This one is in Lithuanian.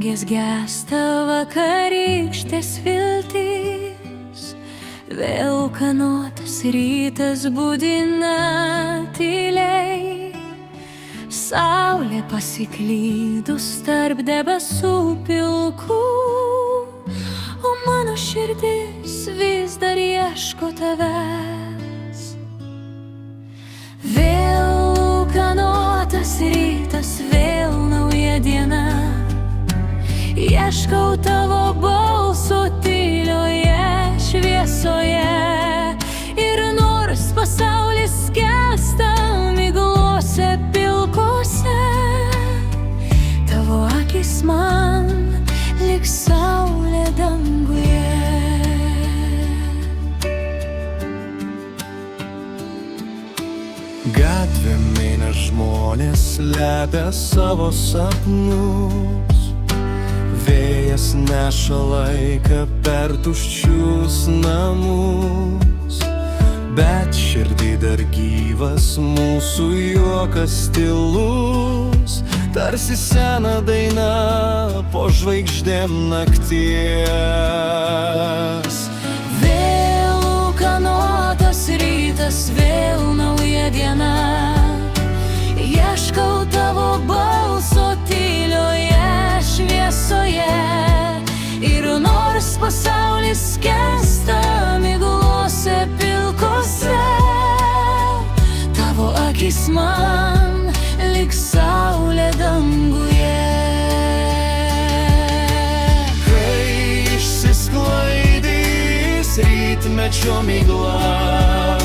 langės gęsta vakarykštės viltys, vėl kanotas rytas budina tyliai. Saulė pasiklydus tarp debesų pilkų, o mano širdis vis dar ieško tavęs. Vėl kanotas rytas, vėl nauja diena. Ieškau tavo balso tylioje šviesoje. Ir nors pasaulis skęsta miglose pilkose, tavo akis man lyg saulė danguje. Gatvėm eina žmonės, slepia savo sapnus. Vėjas neša laiką per tuščius namus, bet širdį dar gyvas mūsų juokas tylus, tarsi sena daina po žvaigždėm nakties. Vėl kanotas rytas, vėl nauja diena. Ieškau tavo balso tylioje šviesoje. Ir nors pasaulis skęsta miglose pilkose, tavo akis man lyg saulė danguje. Kai išsisklaidys rytmečio migla,